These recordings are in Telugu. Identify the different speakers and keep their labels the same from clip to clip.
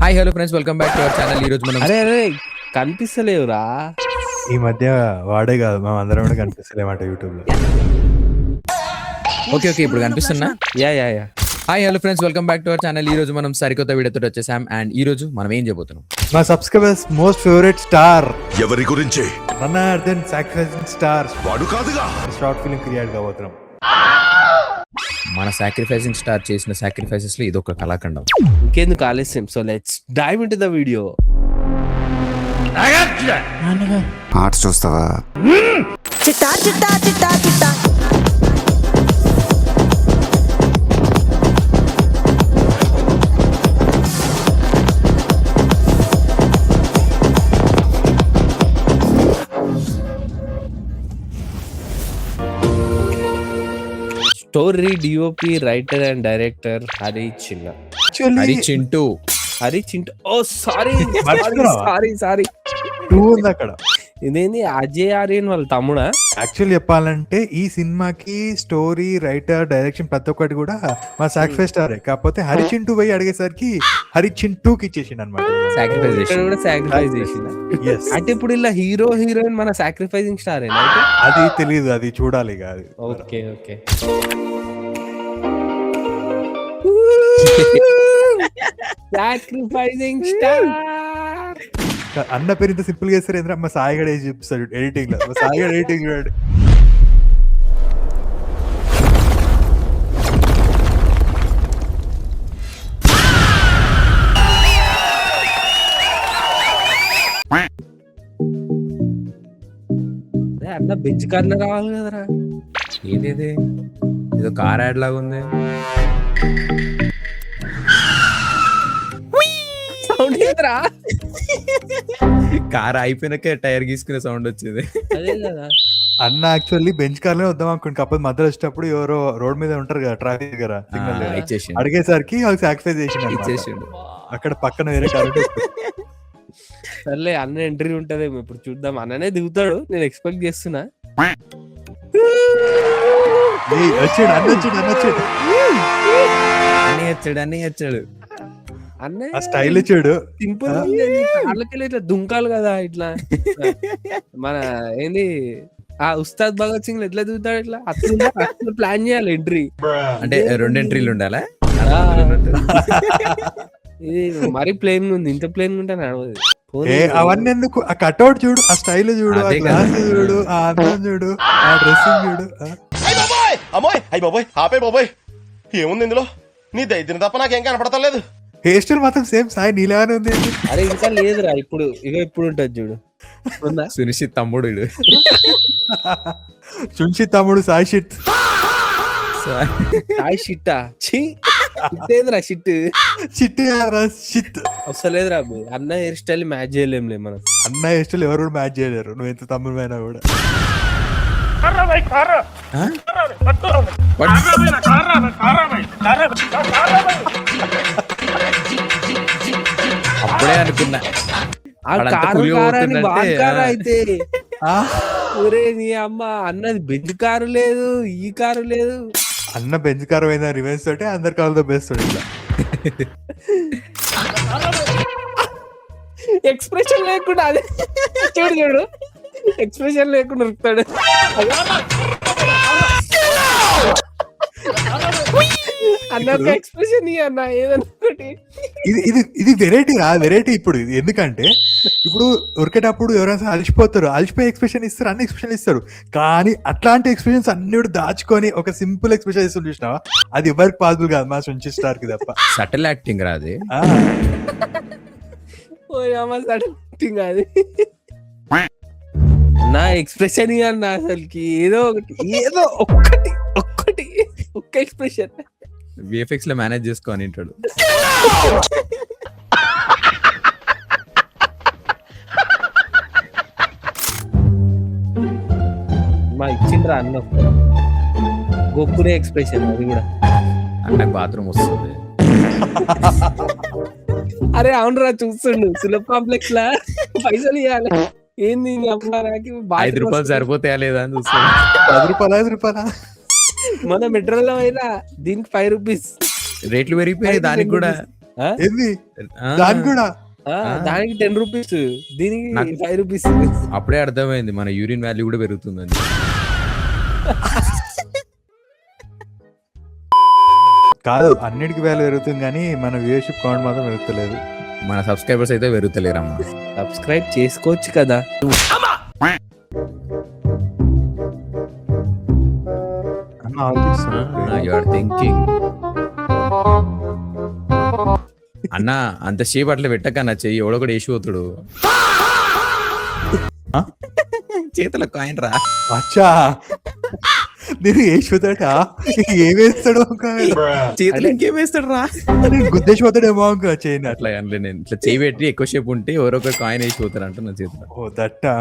Speaker 1: Hi hello friends, welcome back to our channel. ఈ రోజు మనం
Speaker 2: అరే కనిపిస్తలేవురా.
Speaker 3: ఈ మధ్య వాడే కాదు మనం అందరం కూడా కనిపిస్తలేమాట యూట్యూబ్ లో.
Speaker 1: ఓకే ఇప్పుడు కనిపిస్తున్నా.
Speaker 2: Yeah
Speaker 1: hi hello friends, welcome back to our channel. ఈ రోజు మనం సరికొత్త వీడియోతో వచ్చేసాం. అండ్ ఈ రోజు మనం ఏం చేయబోతున్నాం,
Speaker 3: మా సబ్స్క్రైబర్స్ మోస్ట్ ఫేవరెట్ స్టార్
Speaker 4: ఎవరి గురించి
Speaker 3: రన్నార్దన్ సాక్రిఫైసింగ్ స్టార్
Speaker 4: వాడు కాదుగా
Speaker 3: షార్ట్ ఫిల్మ్ క్రియేట్ కాబోతున్నాం.
Speaker 1: మన సాక్రిఫైసింగ్ స్టార్ చేసిన సాక్రిఫైసెస్ లో ఇదొక కళాఖండం.
Speaker 2: ఇంకెందుకు ఆలస్యం, so let's dive into the video.
Speaker 4: Arts చూస్తావా?
Speaker 5: చిట్టా చిట్టా చిట్టా చిట్టా
Speaker 2: story DOP writer and director Hari Chinna.
Speaker 1: Hari Chintu.
Speaker 2: Oh sorry
Speaker 3: మర్చిపోయావా?
Speaker 2: సారీ
Speaker 3: టూ ఉంది అక్కడ.
Speaker 2: ఇదేంది అజయ్ ఆర్యన్ వాళ్ళ తమ్ముడా?
Speaker 3: యాక్చువల్లీ చెప్పాలంటే ఈ సినిమాకి స్టోరీ రైటర్ డైరెక్షన్ ప్రతి ఒక్కటి కూడా మా సాక్రిఫైస్ స్టారే. కాకపోతే హరి చింటూ పోయి అడిగేసరికి హరి చింటూకి ఇచ్చేసిండు అనమాట.
Speaker 1: సాక్రిఫైస్
Speaker 2: ఇక్కడ కూడా సాక్రిఫైస్ చేసిన. అంటే ఇప్పుడు ఇలా హీరో హీరోయిన్ మన సాక్రిఫైసింగ్ స్టార్ అయితే
Speaker 3: అది తెలియదు, అది చూడాలి ఇక అది.
Speaker 2: Okay sacrificing star.
Speaker 3: అన్న పేరు ఇంత సింపుల్ గా చేస్తారు ఏంద్రా, మా సాయిగడ చూపిస్తాడు ఎడిటింగ్ లో. మా సాయిగడ ఎడిటింగ్ చూడండి.
Speaker 2: అన్న బెంచ్ కార్లో రావాలి కదరా.
Speaker 1: ఏదేది ఏదో కార్ యాడ్ లాగా ఉంది.
Speaker 2: సౌండ్ ఏదిరా?
Speaker 1: కార్ అయిపోయినాక టైర్ గీసుకునే సౌండ్ వచ్చేది.
Speaker 2: అదే కదా.
Speaker 3: అన్న యాక్చువల్లీ బెంచ్ కార్ లో వద్దాం అనుకోండి, కాకపోతే మధ్యలో వచ్చేటప్పుడు ఎవరో రోడ్ మీద ఉంటారు కదా ట్రాఫిక్ దగ్గర సిగ్నల్
Speaker 1: ఇచ్చేసిండు.
Speaker 3: అడిగేసరికి వాళ్ళకి సాక్రిఫైస్ చేసిండు.
Speaker 1: ఇచ్చేసిండు.
Speaker 3: అక్కడ పక్కన వేరే కార్
Speaker 2: సర్లే అన్న ఎంట్రీ ఉంటదేమో, ఇప్పుడు చూద్దాం. అన్ననే దిగుతాడు, నేను ఎక్స్పెక్ట్ చేస్తున్నా.
Speaker 3: వచ్చాడు అన్న వచ్చాడు.
Speaker 1: అన్నీ వచ్చాడు.
Speaker 2: అన్న
Speaker 3: ఆ స్టైల్ వచ్చాడు.
Speaker 2: సింపుల్ కార్లకెళ్ళి ఇట్లా దుంకాలు కదా ఇట్లా. మన ఏంది ఆ ఉస్తాద్ భగత్ సింగ్ ఎట్లా దిగుతాడు ఇట్లా, అట్లా ప్లాన్ చేయాలి ఎంట్రీ.
Speaker 1: అంటే 2 ఎంట్రీలు ఉండాలా?
Speaker 2: ఇది మరీ ప్లేన్ ఉంది, ఇంత ప్లేన్ ఉంటే నడవదు.
Speaker 3: అవన్నీ ఎందుకు, ఆ కట్అవుట్ చూడు, ఆ స్టైల్ చూడు, ఆ
Speaker 1: అదే
Speaker 3: గ్లాస్ చూడు, ఆ అందం చూడు, ఆ డ్రెస్సింగ్ చూడు.
Speaker 4: అమ్మాయి ఆపే బాబోయ్, ఏముంది ఇందులో? నీ దైత్యం తప్ప నాకేం కనపడతలేదు.
Speaker 3: హెయిర్ స్టైల్ మాత్రం సేమ్ సాయి నీలాగానే ఉంది.
Speaker 2: అరే ఇంకా లేదురా, ఇప్పుడు ఇప్పుడు ఉంటది చూడు.
Speaker 1: సునిశ్చిత్ తమ్ముడు వీడు.
Speaker 3: చుంచి తమ్ముడు సాయి షిట్.
Speaker 2: సాయి షిట్టా ఇదేంద్రా షిట్
Speaker 3: చిట్టి షిట్
Speaker 2: వస్తలేదురా. అన్న హెయిర్ స్టైల్ మ్యాచ్ చేయలేంలే మనం.
Speaker 3: అన్న హెయిర్ స్టైల్ ఎవరు కూడా మ్యాచ్ చేయలేరు, నువ్వు ఎంత తమ్ముడు అయినా కూడా.
Speaker 1: అప్పుడే అనుకున్నా
Speaker 2: ఆ
Speaker 1: వాడంతా
Speaker 2: కారు
Speaker 1: పులి
Speaker 2: కారాన్ని
Speaker 1: పోతున్నట్టే.
Speaker 2: కారు అయితే ఒరే నీ అమ్మ, అన్నది బెంజ్ కారు లేదు, ఈ కారు లేదు.
Speaker 3: అన్న బెంచ్ కార్ అయినా రివెన్స్ తోటే అందరి కాళ్ళతో బేస్తాడు ఇట్లా.
Speaker 2: ఎక్స్ప్రెషన్ లేకుండా అదే చూడు ఎక్స్ప్రెషన్ లేకుండా ఉరుకుతాడు. అన్న ఎక్స్ప్రెషన్ అన్న ఏదన్నొకటి.
Speaker 3: ఇది వెరైటీ రా, వెరైటీ. ఇప్పుడు ఇది ఎందుకంటే ఇప్పుడు ఉరికేటప్పుడు ఎవరైనా అలసిపోతారు, అలసిపోయి ఎక్స్ప్రెషన్ ఇస్తారు, అన్ని ఎక్స్ప్రెషన్ ఇస్తారు. కానీ అట్లాంటి ఎక్స్ప్రెషన్స్ అన్ని కూడా దాచుకొని ఒక సింపుల్ ఎక్స్ప్రెషన్ ఇస్తారు చూసినావా, అది ఎవరికి పాసిబుల్ కాదు మా సుంచి స్టార్ కి తప్ప.
Speaker 1: సటిల్ యాక్టింగ్ రాది.
Speaker 2: అది నా ఎక్స్ప్రెషన్ అన్న అసలుకి ఏదో ఒక్కటి ఒక్క ఎక్స్ప్రెషన్
Speaker 1: విఎఫ్ఎక్స్ లో మేనేజ్ చేసుకోని ఇంటాడు.
Speaker 2: మా ఇచ్చిండ్రా అన్న గొక్కునే ఎక్స్ప్రెషన్ అది కూడా.
Speaker 1: అన్నకు బాత్రూమ్ వస్తుంది.
Speaker 2: అరే అవునరా, చూస్తుండు సులభ్ కాంప్లెక్స్ లా పైసలు ఇవ్వాలి. ఏంది
Speaker 1: 5 రూపాయలు సరిపోతాయా లేదా అని చూస్తాను.
Speaker 3: 10 రూపాయలా
Speaker 2: మన మెట్రోలో అయినా దీనికి 5 రూపీస్
Speaker 1: రేట్లు పెరిగిపోయాయి దానికి కూడా.
Speaker 3: ఏంది
Speaker 1: ఆ,
Speaker 3: దాని కూడా
Speaker 2: దానికి 10 రూపీస్, దీనికి
Speaker 1: నాకు-
Speaker 2: 5 రూపీస్.
Speaker 1: అప్పుడే అర్థమైంది మన యూరిన్ వాల్యూ కూడా పెరుగుతుందని.
Speaker 3: కాదు, అన్నిటికీ వాల్యూ పెరుగుతుంది కానీ మన వ్యూవర్షిప్ కౌంట్ మాత్రం పెరుగుతలేదు.
Speaker 1: మన సబ్స్క్రైబర్స్ అయితే పెరుగుతలేరమ్మా.
Speaker 2: సబ్స్క్రైబ్ చేసుకోవచ్చు కదా.
Speaker 3: అన్న ఆలోచిస్తున్నా.
Speaker 1: యు ఆర్ థింకింగ్ అన్నా, అంత షేప్ అట్లా పెట్టకన్నా, చెయ్యి ఎవడో కూడా వేసి పోతాడు. చేతుల కాయిన్ రా.
Speaker 3: అచ్చా, నేను వేసిపోతాడా ఏమేస్తాడు
Speaker 1: చేతులు ఇంకేం వేస్తాడు రా.
Speaker 3: గుద్దేసిపోతాడేమో చేయను అట్లా.
Speaker 1: అట్లా అనలే నేను. ఇట్లా చేయి పెట్టి ఎక్కువ షేప్ ఉంటే ఎవరో ఒక కాయిన్ వేసి పోతారు అంట నా చేతిలో.
Speaker 3: ఓ దట్టా.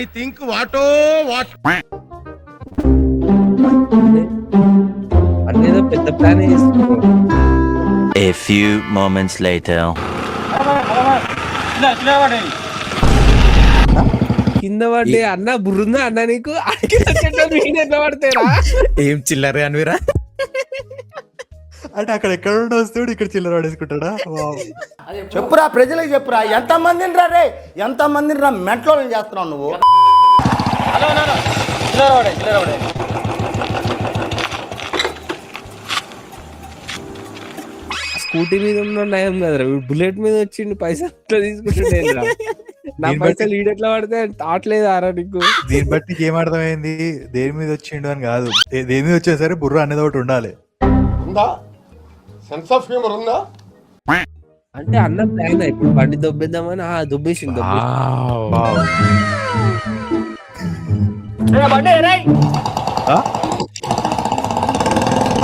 Speaker 4: ఐ థింక్ వాటో వాట్
Speaker 2: అన్నేదో పెద్ద ప్లాన్ వేసుకున్నాడు.
Speaker 6: A few moments later.
Speaker 2: కింద పడ్డే అన్న బుర్రుందా అన్న నీకు? ఎట్లా పడతారా?
Speaker 1: ఏం చిల్లరే అనివిరా.
Speaker 3: అంటే అక్కడ ఎక్కడ ఉండి వస్తాడు, ఇక్కడ చిల్లర పడేసుకుంటాడా? వావ్.
Speaker 7: చెప్పురా, ప్రజలకు చెప్పురా, ఎంత మందిని రా రే, ఎంత మందిని రా మెంట్లో చేస్తున్నావు నువ్వు.
Speaker 2: స్కూటీ మీద ఉన్న నయం కదరా, బుల్లెట్ మీద వచ్చిండు, పైసలు ఎట్లా తీసుకుంటుండే నా
Speaker 3: దీన్ని
Speaker 2: పైసలు ఈడెట్లా పడితే తాట్లేదు ఆరా నీకు.
Speaker 3: దీన్ని బట్టి ఏం అర్థమైంది, దేని మీద వచ్చిండు అని కాదు, దేని మీద వచ్చినా సరే బుర్ర అనేది ఒకటి ఉండాలి.
Speaker 4: ఉందా? సెన్స్ ఆఫ్ హ్యూమర్ ఉందా?
Speaker 2: అంటే అన్న ప్లాన్ ఇప్పుడు బండి దొబ్బేద్దామని దొబ్బేసింది.
Speaker 3: వావ్.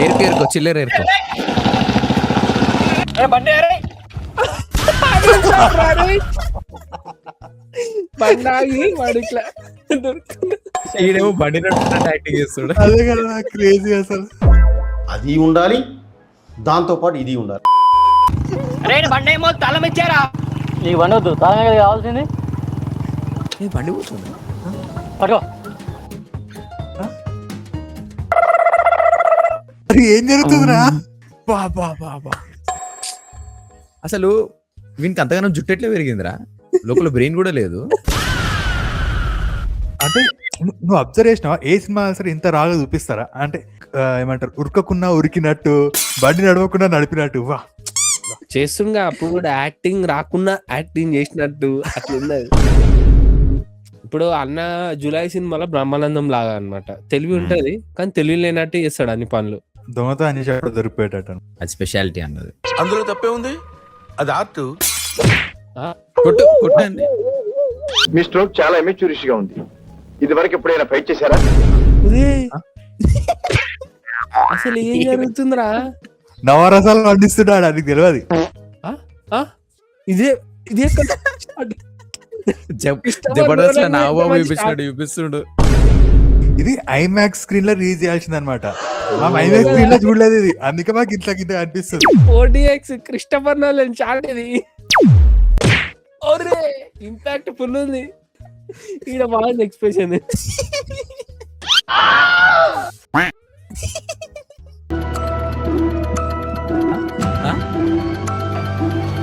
Speaker 1: ఏరుకో చిల్లర ఏరుకో.
Speaker 2: బండి వాడు ఇట్లా దొరుకుతుంది.
Speaker 1: ఈడేమో బండి నడుపుతున్నట్టు యాక్టింగ్ చేస్తాడు.
Speaker 3: అదే కదా క్రేజీ అసలు.
Speaker 7: అది ఉండాలి, దాంతో పాటు ఇది ఉండాలి.
Speaker 1: ఏ బండి పోతుంది.
Speaker 3: మరి ఏం జరుగుతుందిరా?
Speaker 1: అసలు వీనికి అంతగానో జుట్టు ఎట్లా పెరిగిందిరా? లోపల బ్రెయిన్ కూడా లేదు.
Speaker 3: అంటే నువ్వు అబ్జర్వ్ చేసినావా, ఏ సినిమా సరే ఇంత రాగా చూపిస్తారా? అంటే ఏమంటారు, ఉరకకున్నా ఉరికినట్టు, బండి నడవకుండా నడిపినట్టు. వా,
Speaker 2: చేస్తుండగా అప్పుడు కూడా యాక్టింగ్ రాకుండా యాక్టింగ్ చేసినట్టు అట్లా ఉన్నది. ఇప్పుడు అన్న జూలై సినిమాలో బ్రహ్మానందం లాగా అన్నమాట. తెలివి ఉంటది కానీ తెలివి లేనట్టు చేస్తాడు అన్ని పనులు.
Speaker 3: దొంగతో అన్ని చెప్పడం దొరికిపోయేటట్టు.
Speaker 1: అది స్పెషాలిటీ అన్నది.
Speaker 8: అందులో తప్పే ఉంది, అది ఆర్ట్.
Speaker 1: కొట్టండి.
Speaker 9: మీ స్ట్రోక్ చాలా ఎమెచ్యూరిష్ గా ఉంది. ఇది వరకు ఎప్పుడైనా ఫైట్ చేశారా?
Speaker 2: అసలు ఏం జరుగుతుందిరా?
Speaker 3: నవరసాలు పండిస్తున్నాడు, అది తెలియదు.
Speaker 2: ఇదే ఇదే
Speaker 1: జబర్దస్త్ లో నాగబాబు చూపిస్తుడు.
Speaker 3: ఇది ఐమాక్స్ స్క్రీన్ లో రిలీజ్ చేయాల్సింది అనమాట. మా ఐమాక్స్ స్క్రీన్ లో చూడలేదు ఇది, అందుకే మాకు ఇంట్లో కింద అనిపిస్తుంది.
Speaker 2: ఓడిఎక్స్ క్రిస్టఫర్ నోలన్ షాట్ ఇది. ఒరే ఇంపాక్ట్ ఫుల్ ఉంది. ఈడ బాగుంది ఎక్స్ప్రెషన్.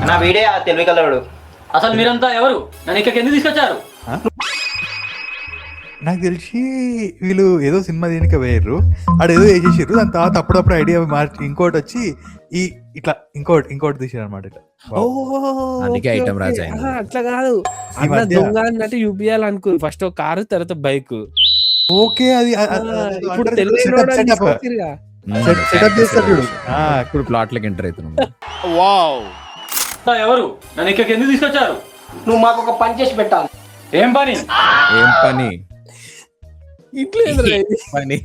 Speaker 10: నా వీడే ఆ తెలివి కలవాడు. అసలు మీరంతా ఎవరు? నన్ను ఇక్కడికి ఎందుకు తీసుకొచ్చారు?
Speaker 3: నాకు తెలిసి వీళ్ళు ఏదో సినిమా దీనికి వేయరు, ఆడేదో వేసేసారు. దాని తర్వాత అప్పుడప్పుడు ఐడియా మార్చి ఇంకోటి వచ్చి ఈ ఇట్లా ఇంకోటి తీసారు అనమాట. ఇట్లా
Speaker 1: అందుకే ఐటమ్ రాజా అయింది.
Speaker 2: అట్లా కాదు, అన్న దొంగ అన్నట్టు చూపించాలనుకో. ఫస్ట్ ఒక కారు, తర్వాత బైక్.
Speaker 3: ఓకే, అది
Speaker 2: ఇప్పుడు
Speaker 3: సెటప్ చేస్తారు చూడు.
Speaker 1: ఇప్పుడు ప్లాట్ లకి ఎంటర్ అవుతున్నాం.
Speaker 10: ఎవరు? నన్ను ఇక్కడికి ఎందుకు తీసుకొచ్చారు?
Speaker 7: నువ్వు మాకు ఒక పని చేసి పెట్టాలి.
Speaker 10: ఏం పని?
Speaker 1: ఏం పని?
Speaker 2: ఇట్లా
Speaker 1: పని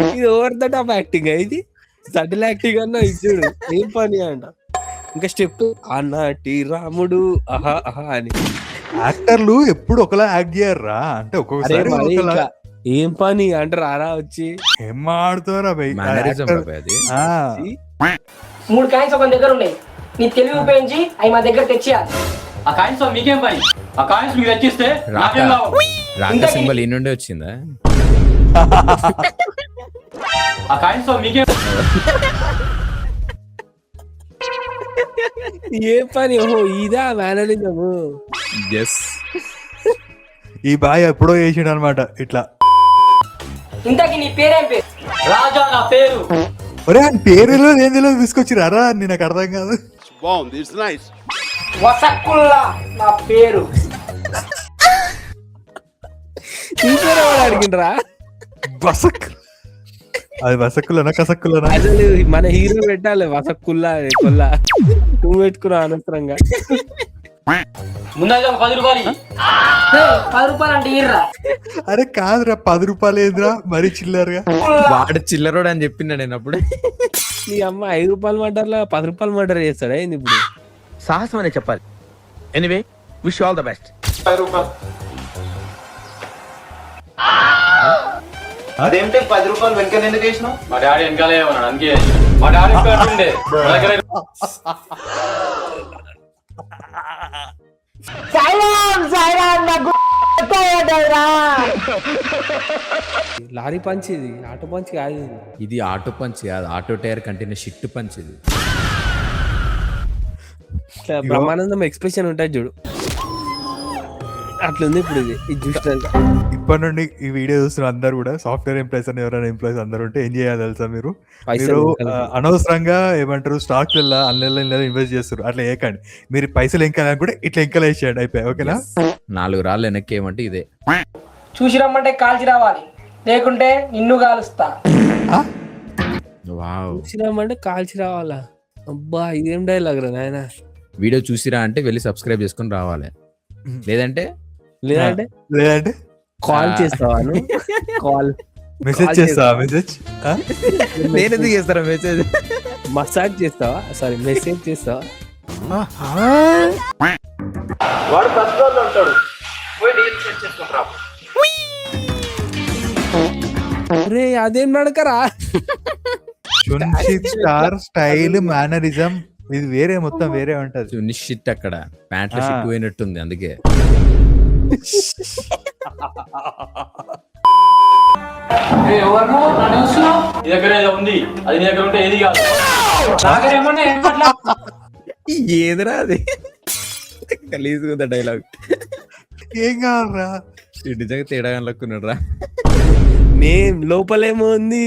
Speaker 2: ఇది ఓవర్ ద టాప్ యాక్టింగ్. ఇది సటిల్ యాక్టింగ్ అన్న ఇచ్చాడు. ఏం పని అంట. ఇంకా స్టెప్ అన్నటి రాముడు ఆహా ఆహా అని.
Speaker 3: యాక్టర్లు ఎప్పుడు ఒకలా యాక్ట్ చేయర్రా, అంటే ఒక్కొక్కసారి
Speaker 2: ఏం పని అంటే రారా వచ్చి
Speaker 3: ఏం ఆడుతారా
Speaker 1: మేనరిజం అది.
Speaker 11: 3 కాయిన్స్ ఒక దగ్గర ఉన్నాయి. నీ తెలివి ఉపయోగించి అవి మా దగ్గర తెచ్చేయాలి.
Speaker 10: ఆ కాయిన్స్ మీకేం పని? ఆ కాయిన్స్ మీకు తెచ్చిస్తే నాకేం లాభం?
Speaker 1: రాక సింబల్ ఈ నుండి వచ్చిందా?
Speaker 10: ఆ కాయిన్స్ మీకేం
Speaker 2: ఏ పని ఓహో ఇదా మేనరిజము.
Speaker 1: ఎస్.
Speaker 3: ఈ బాయ్ ఎప్పుడో చేసిండు అనమాట ఇట్లా.
Speaker 11: ఇంతకీ నీ పేరేం పేరు?
Speaker 10: రాజా నా పేరు.
Speaker 3: ఒరే ఆయన పేరులో ఏం తెలియదు తీసుకొచ్చిరారా అని నాకు అర్థం కాదు.
Speaker 11: వసక్కుల్లా నా పేరు.
Speaker 2: ఇంకేవాడు అడిగిండ్రా
Speaker 3: బసక్ అది బసక్కులనా కసక్కులనా?
Speaker 2: అసలు మన హీరో పెట్టాలి వసక్కుల్లా కొల్లా. నువ్వు పెట్టుకున్నావు అనవసరంగా.
Speaker 10: ముందైతే ఒక 10 రూపాయలు ఇయ్యి.
Speaker 11: 10 రూపాయలు అంటే ఇర్రా.
Speaker 3: అరే కాదురా 10 రూపాయలు ఏంద్రా మరీ చిల్లరగా.
Speaker 1: వాడు చిల్లరోడు అని చెప్పిందా నేను అప్పుడే.
Speaker 2: నీ అమ్మ 5 రూపాయల మర్డర్లో 10 రూపాయల మర్డర్ చేస్తాడా ఏంది ఇప్పుడు?
Speaker 8: సాహసం అనే చెప్పాలి. Anyway wish all the best.
Speaker 9: అదేంటి 10 రూపాయలు వెనక ఎందుకు వేసినావు?
Speaker 10: మా డాడీ వెనకాలే ఉన్నాడు అందుకే. మా డాడీ ఉండే
Speaker 2: లారీ పంచ్ ఇది, ఆటో పంచ్ కాదు ఇది.
Speaker 1: ఇది ఆటో పంచ్ కాదు, auto tyre container shit punch ఇది.
Speaker 2: ఇట్లా బ్రహ్మానందం ఎక్స్ప్రెషన్ ఉంటుంది చూడు, అట్లుంది ఇప్పుడు ఇది చూసినాక.
Speaker 3: ఇప్పటి నుండి ఈ వీడియో చూస్తున్న అందరు కూడా సాఫ్ట్వేర్ ఎంప్లాయీస్ అని ఎవరైనా ఎంప్లాయీస్ అందరూ ఉంటే ఏం చేయాలి తెలుసా? మీరు అనవసరంగా ఏమంటారు స్టాక్స్ అన్లలో ఇన్వెస్ట్ చేస్తారు. అట్లా వేయకండి. మీరు పైసలు ఎంకాలని కూడా ఇట్లా ఎంకలేసేయండి అయిపోయి. ఓకేనా?
Speaker 1: 4 రాళ్ళు వెనక్కి ఏమంటే ఇదే.
Speaker 11: చూసి రమ్మంటే కాల్చి రావాలి, లేకుంటే నిన్ను కాలుస్తా.
Speaker 1: వావ్.
Speaker 2: చూసినామంటే కాల్చి రావాలా? అబ్బా ఇదేం డైలాగ్ రా నాయన.
Speaker 1: వీడియో చూసిరా అంటే వెళ్ళి సబ్స్క్రైబ్ చేసుకొని రావాలి, లేదంటే
Speaker 3: లేదంటే
Speaker 2: కాల్ చేస్తావా? కాల్
Speaker 3: మెసేజ్ చేస్తావా? మెసేజ్
Speaker 1: నేను ఎందుకు చేస్తారా మెసేజ్?
Speaker 2: మసాజ్ చేస్తావా? సారీ మెసేజ్ చేస్తావా?
Speaker 9: వాడు పెద్దోళ్ళు ఉంటాడు, పోయి డీల్ సెట్ చేసుకుంటారా?
Speaker 2: అరే అదేం నడకరా?
Speaker 3: స్టార్ స్టైల్ మేనరిజం ఇది వేరే, మొత్తం వేరే ఉంటది.
Speaker 1: నిశ్చిత్ అక్కడ ప్యాంట్లో షిట్ పోయినట్టుంది అందుకే.
Speaker 10: నీ దగ్గర ఏదో ఉంది, అది నీ దగ్గర ఉంటే ఏది కాదు.
Speaker 1: ఏదిరా అది? గలీజుగా డైలాగ్.
Speaker 3: ఏం కావాలరా?
Speaker 1: నిజంగా తేడా కనుక్కున్నాడు రా.
Speaker 2: నేను లోపలేమో ఉంది.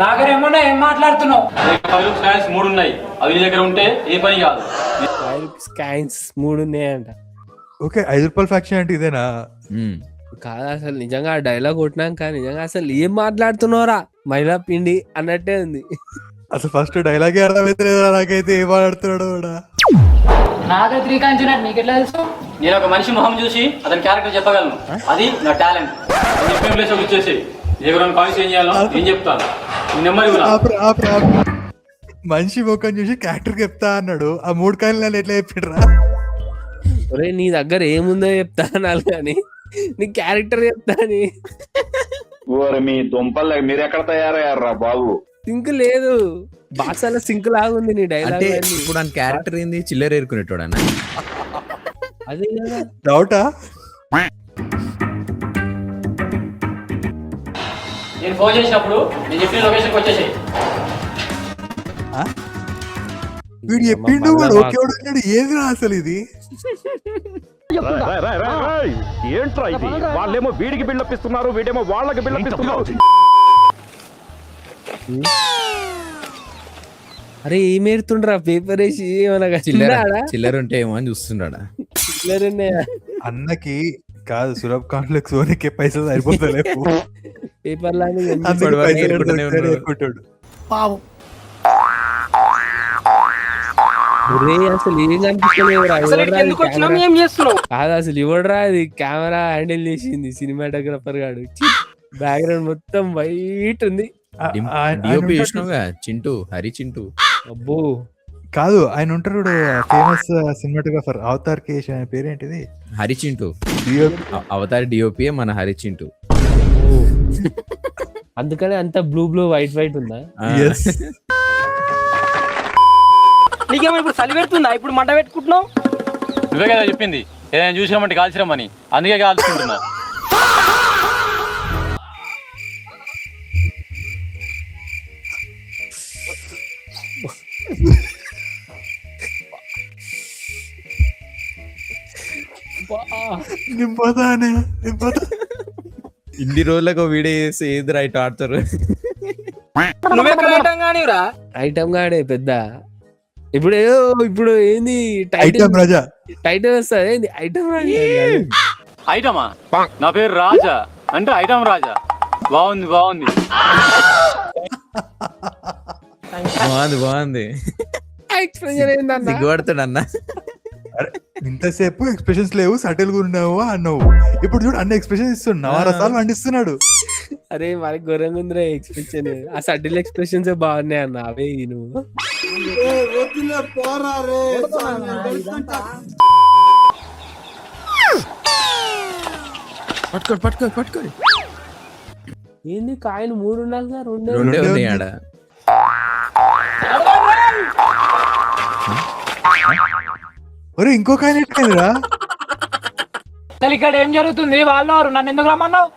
Speaker 11: నాగరేమన్నా ఏం మాట్లాడుతున్నావు?
Speaker 10: 10 రూపాయలు 3 ఉన్నాయి, అవి నీ దగ్గర ఉంటే ఏ పని కాదు.
Speaker 2: స్కాన్స్ 3 ఉన్నాయంట.
Speaker 3: ఓకే 5 రూపాయల ఫ్యాక్షన్ అంటే ఇదేనా?
Speaker 2: కాదు అసలు నిజంగా ఆ డైలాగ్ కొట్టినాక నిజంగా అసలు ఏం మాట్లాడుతున్నావురా మహిళా పిండి అన్నట్టే ఉంది.
Speaker 3: అసలు ఫస్ట్ డైలాగే అర్థమైతే నాకైతే ఏం మాట్లాడుతున్నాడు కూడా.
Speaker 11: నాగర్ త్రీకాంచినట్టు నీకు ఎట్లా తెలుసు?
Speaker 10: నేను ఒక మనిషి మొహం చూసి అతని క్యారెక్టర్ చెప్పగలను, అది నా టాలెంట్. చెప్పిన ప్లేస్ వచ్చేసి దగ్గర కాయిన్స్ ఏం చేయాలో నేను చెప్తాను.
Speaker 3: మనిషి ముఖం చూసి క్యారెక్టర్ చెప్తా అన్నాడు. ఆ 3 కాయలు ఎట్లా చెప్పిడ్రా?
Speaker 2: ఒరే నీ దగ్గర ఏముందో చెప్తా అనాలి కానీ నీ క్యారెక్టర్ చెప్తా అని.
Speaker 9: మీ దుంపల్ మీరు ఎక్కడ తయారయ్యారా బాబు?
Speaker 2: సింక్ లేదు, బాసాల సింక్ లాగుంది నీ డైలాగ్.
Speaker 1: ఇప్పుడు ఆ క్యారెక్టర్ ఏంది? చిల్లర ఏరుకునేటోడా?
Speaker 2: అదే కదా
Speaker 3: డౌటా?
Speaker 10: నేను ఫోన్ చేసినప్పుడు నేను చెప్పిన లొకేషన్కి వచ్చేసాయి.
Speaker 3: వీడు చెప్పిండు వాడు ఓకే అన్నాడు. ఏదిరా అసలు ఇది?
Speaker 9: ఏంట్రా ఇది? వాళ్ళేమో వీడికి బిల్డప్ ఇస్తున్నారు, వీడేమో వాళ్ళకి బిల్డప్ ఇస్తున్నారు.
Speaker 2: అరే ఏమేరుతుండ్రా పేపర్ వేసి?
Speaker 1: చిల్లర ఉంటే ఏమో అని చూస్తున్నాడా?
Speaker 2: చిల్లర ఉన్నాయా
Speaker 3: అన్నకి? కాదు సురభ్ కాంప్లెక్స్ ఓనికే పైసలు సరిపోతలేవు.
Speaker 2: పేపర్ లాగా
Speaker 3: పాపం.
Speaker 2: అసలు ఏం కనిపిస్తలేవురా?
Speaker 11: ఏం చేస్తున్నావు?
Speaker 2: కాదు అసలు ఇవ్వడరా, అది కెమెరా హ్యాండిల్ చేసింది సినిమాటోగ్రాఫర్ గాడు. బ్యాక్గ్రౌండ్ మొత్తం వైట్ ఉంది.
Speaker 1: డిఓపి చూసినావుగా, చింటూ, హరి చింటూ.
Speaker 2: అబ్బో
Speaker 3: కాదు ఆయన ఉంటారు ఫేమస్ సినిమాటోగ్రాఫర్ అవతార్ కేష్, ఆయన పేరేంటిది?
Speaker 1: హరి చింటూ. అవతార్ డిఓపి మన హరి చింటూ.
Speaker 2: అందుకనే అంత బ్లూ వైట్ ఉందా?
Speaker 11: నీకేమో ఇప్పుడు చలి పెడుతుందా? ఇప్పుడు మంట పెట్టుకుంటున్నావు?
Speaker 10: నువ్వే కదా చెప్పింది ఏదైనా చూసినామంటే కాల్చిరమ్మని, అందుకే కాల్చుకుంటున్నా.
Speaker 3: నింపోతానే నింపోతా.
Speaker 1: ఇన్ని రోజులకు వీడియో చేసి ఏది రైట్ ఆడతారు.
Speaker 2: ఐటమ్ గాడే పెద్ద. ఇప్పుడు ఏంది
Speaker 3: ఐటమ్ రాజా
Speaker 2: టైటిల్ వస్తుంది ఏంది ఐటమ్
Speaker 10: ఐటమా? నా పేరు రాజా అంటే ఐటమ్ రాజా. బాగుంది బాగుంది.
Speaker 1: బాగుంది.
Speaker 2: ఎక్స్ప్రెషన్ ఏందన్న?
Speaker 1: సిగ్గుపడతాడు అన్న.
Speaker 3: అరే ఇంతసేపు ఎక్స్ప్రెషన్స్ లేవు, సటిల్ గా ఉన్నావు అన్నావు. ఇప్పుడు చూడు అన్ని ఎక్స్ప్రెషన్ ఇస్తున్నావు, రసాలు పండిస్తున్నాడు.
Speaker 2: అరే మరి ఘోరంగా ఉందిరా ఎక్స్ప్రెషన్. ఆ సటిల్ ఎక్స్ప్రెషన్స్ బాగున్నాయి అన్న, అవే నువ్వు.
Speaker 1: పట్టుకోరు.
Speaker 2: ఏంది కాయలు 3 ఉండాలిగా? 2
Speaker 1: రెండే ఉన్నాయి ఆడ.
Speaker 3: ఒరే ఇంకొక ఆయన ఎట్లయిందిరా?
Speaker 11: ఇక్కడ ఏం జరుగుతుంది? వాళ్ళు నన్ను ఎందుకు రమ్మన్నావు?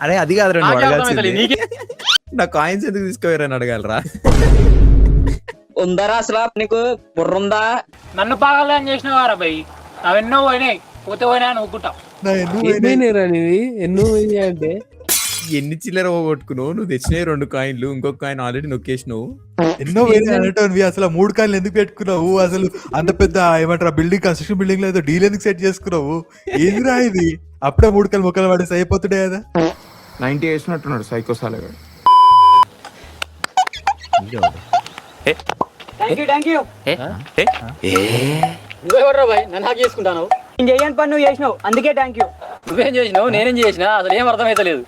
Speaker 1: అరే అది కాదు రెండు
Speaker 10: నాకే
Speaker 1: అడగాల్సింది.
Speaker 10: అర్థమైతలేదు, నీకే.
Speaker 1: నా కాయిన్స్ ఎందుకు తీసుకోవారని అడగాలరా?
Speaker 5: ఉందరా అసలు నీకు బుర్రుందా?
Speaker 11: నన్ను పాగాలని చేసినవారా భయ్? అవెన్నో పోయినాయి, పోతే పోయినా అనుకుంటా.
Speaker 3: నా ఎన్ను పోయినాయి.
Speaker 2: ఎన్నోరా నీవి? ఎన్నో పోయినాయి అంటే
Speaker 1: ఎన్ని చిల్లర కొట్టుకున్నావు? నువ్వు తెచ్చినాయి 2 కాయిన్లు, ఇంకొక కాయిన్ ఆల్రెడీ నొక్కేసినావు.
Speaker 3: ఎన్నో పోయినాయి అనేటోనివి. అసలు 3 కాయలు ఎందుకు పెట్టుకున్నావు? అసలు అంత పెద్ద ఏమంటారు బిల్డింగ్, కన్స్ట్రక్షన్ బిల్డింగ్ లో డీల్ ఎందుకు సెట్ చేసుకున్నావు? ఏందిరా ఇది? అప్పుడే 3 కాయలు మొక్కలు పడేసి అయిపోతుండే కదా.
Speaker 8: 90 వేసినట్టున్నాడు సైకో సాలగాడు.
Speaker 11: Thank you. నువ్వెవర్రా భయ్ నన్ను హాక్ చేసుకుంటాను? నేను చేయని పని నువ్వు చేసినావు, అందుకే థ్యాంక్ యూ.
Speaker 10: నువ్వేం చేసినావు? నేనేం చేసినా? అసలు ఏం అర్థమైతలేదు.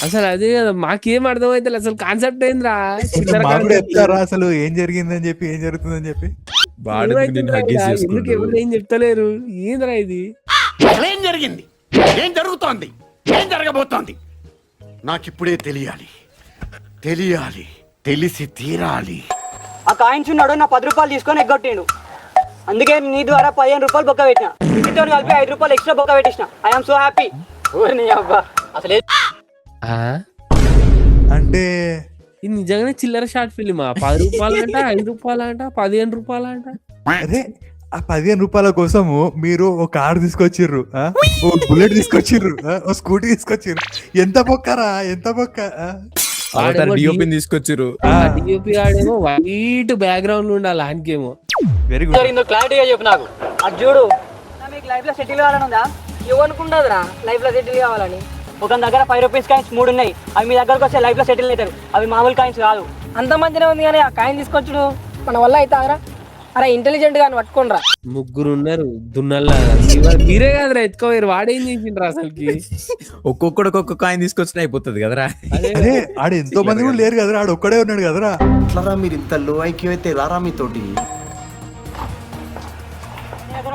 Speaker 2: అసలు అదే కదా మాకేం అర్థమైతే అసలు కాన్సెప్ట్ ఏంద్రా?
Speaker 3: మాకు కూడా చెప్తారా అసలు ఏం జరిగిందని చెప్పి, ఏం జరుగుతుందని చెప్పి?
Speaker 2: ఎందుకు ఎవరు ఏం చెప్తలేరు? ఏంద్రా ఇది?
Speaker 4: ఏం జరిగింది? ఏం జరుగుతోంది? ఏం జరగబోతోంది? నాకిప్పుడే తెలియాలి, తెలిసి తీరాలి.
Speaker 11: ఆ కాయిన్స్ ఉన్నాడు, నా 10 రూపాయలు తీసుకొని ఎగ్గొట్టిండు. అందుకే నీ ద్వారా 15 రూపాయలు బొక్క పెట్టిన. ఇంటితో కలిపి 5 రూపాయలు ఎక్స్ట్రా బొక్క పెట్టించిన. I am so happy. నీ అబ్బా అసలు
Speaker 3: అంటే
Speaker 2: ఇది నిజంగానే చిల్లర షార్ట్ ఫిల్మా? 10 రూపాయలంట, 5 రూపాయలంట, 15 రూపాయలంట.
Speaker 3: అరే ఆ 15 రూపాయల కోసము మీరు ఒక కార్ తీసుకొచ్చిర్రు, ఓ బుల్లెట్ తీసుకొచ్చిర్రు, ఓ స్కూటీ తీసుకొచ్చిర్రు. ఎంత బొక్కరా, ఎంత బొక్క.
Speaker 1: డిఓపి తీసుకొచ్చిర్రు.
Speaker 2: డిఓపి ఆడేమో వైట్ బ్యాక్గ్రౌండ్ ఉండాలి, ఆయనకేమో.
Speaker 3: Very good.
Speaker 10: జరిగిందో క్లారిటీగా చెప్పు నాకు.
Speaker 11: అది చూడు. మీకు లైఫ్ లో సెటిల్ కావాలని ఉందా? ఏమనుకుంటుందిరా లైఫ్ లో సెటిల్ కావాలని? ఒక దగ్గర 5 రూపీస్ కాయిన్స్ 3 ఉన్నాయి. అవి మీ దగ్గరకు వస్తే లైఫ్ లో సెటిల్ అవుతారు. అవి మామూలు కాయిన్స్ కాదు. అంత మంచిగా ఉంది కానీ ఆ కాయిన్ తీసుకొచ్చుడు మన వల్ల అవుతారా? అరే ఇంటెలిజెంట్ గా పట్టుకోండిరా.
Speaker 2: 3 ఉన్నారు దున్నల్లా. మీరే కాదురా ఎత్తుకోరు, వాడేం చేసిండ్రా అసలుకి?
Speaker 1: ఒక్కొక్కడు ఒక్కొక్క కాయిన్ తీసుకొచ్చినా అయిపోతుంది కదరా.
Speaker 3: అరే ఆడ ఎంతో మంది కూడా లేరు కదరా, ఆడ ఒక్కడే ఉన్నాడు కదరా.
Speaker 7: ఎట్లరా మీరు ఇంత లో ఐక్యూ అయితే ఎలారా మీతోటి?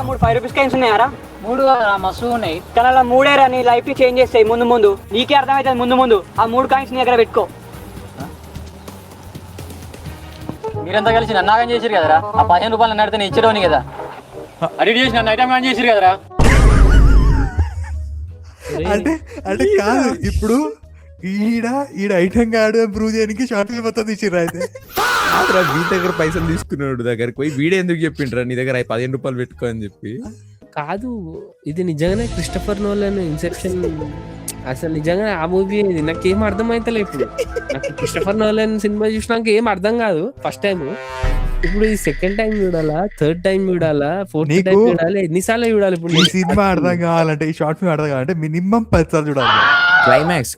Speaker 11: 3 5 రూపీస్ కాయిన్స్ ఉన్నాయారా? 3 మస్తు ఉన్నాయి కానీ అలా 3 నీ లైఫ్ చేంజ్ చేస్తాయి. ముందు నీకే అర్థమవుతుంది. ముందు ఆ 3 కాయిన్స్ నీ దగ్గర పెట్టుకో.
Speaker 10: మీరంతా కలిసి నన్ను నాగం చేసిరు కదరా. ఆ 15 రూపాయలు నన్ను అడితే నేను ఇచ్చేటోని కదా. అడిగి చేసి నన్ను ఐటమ్ కానీ చేసిరు కదరా.
Speaker 3: అంటే కాదు, ఇప్పుడు ఈడ ఐటమ్ కాడు ప్రూవ్ చేయడానికి షార్ట్ ఫిల్మ్ మొత్తం తీసిర్రా అయితే.
Speaker 1: మీ దగ్గర పైసలు తీసుకున్నాడు దగ్గరికి పోయి వీడే ఎందుకు చెప్పిండ్రా నీ దగ్గర 15 రూపాయలు పెట్టుకో అని చెప్పి?
Speaker 2: కాదు, ఇది నిజంగానే క్రిస్టఫర్ నోలన్ ఇన్సెప్షన్. అసలు నిజంగా ఆ మూవీ ఇది నాకేం అర్థమైతలే. ఇప్పుడు నాకు క్రిస్టఫర్ నోలన్ సినిమా చూసినాక ఏం అర్థం కాదు ఫస్ట్ టైం. ఇప్పుడు ఈ సెకండ్ టైం చూడాలా, థర్డ్ టైం చూడాలా, ఫోర్త్ టైం చూడాలి, ఎన్నిసార్లు చూడాలి? ఇప్పుడు
Speaker 3: ఈ సినిమా అర్థం కావాలంటే, ఈ షార్ట్ ఫిల్మ్ అర్థం కావాలంటే మినిమం 10 సార్లు చూడాలి.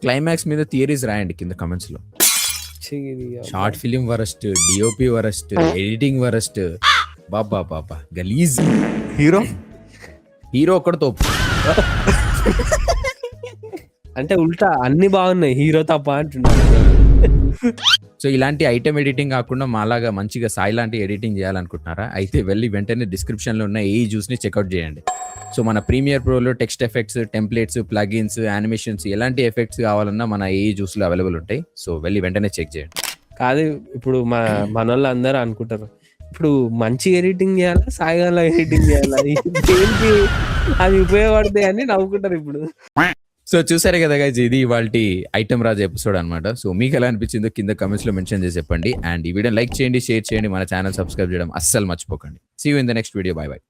Speaker 1: క్లైమాక్స్ మీద థియరీస్ రాయండి కింద కమెంట్స్ లో. Short film worst, DOP worst, editing worst, బాబా గలీజ్. హీరో ఒక్కడు తోపు.
Speaker 2: అంటే ఉల్టా అన్ని బాగున్నాయి, హీరో తప్ప అంటున్నారు.
Speaker 1: సో ఇలాంటి ఐటమ్ ఎడిటింగ్ కాకుండా మాలాగా మంచిగా సాయి లాంటి ఎడిటింగ్ చేయాలనుకుంటున్నారా? అయితే వెళ్ళి వెంటనే డిస్క్రిప్షన్ లో ఉన్న ఏ జ్యూస్ ని చెక్అవుట్ చేయండి. సో మన ప్రీమియర్ ప్రోలో text effects, templates, plugins, animations ఎలాంటి ఎఫెక్ట్స్ కావాలన్నా మన ఏ జ్యూస్ లో అవైలబుల్ ఉంటాయి. సో వెళ్ళి వెంటనే చెక్ చేయండి.
Speaker 2: కాదు, ఇప్పుడు మన వాళ్ళు అందరూ అనుకుంటారు ఇప్పుడు మంచి ఎడిటింగ్ చేయాలా, సాయిగాల ఎడిటింగ్ చేయాలా, దేనికి అది ఉపయోగపడతాయి అని నవ్వుకుంటారు ఇప్పుడు.
Speaker 1: సో చూసారు కదా గైస్, ఇది ఇవాల్టి ఐటమ్ రాజు ఎపిసోడ్ అనమాట. సో మీకు ఎలా అనిపించిందో కింద కమెంట్స్ లో మెన్షన్ చేసి చెప్పండి. అండ్ ఈ వీడియో లైక్ చేయండి, షేర్ చేయండి, మన ఛానల్ సబ్స్క్రైబ్ చేయడం అస్సలు మర్చిపోకండి. See you in the next video. Bye by.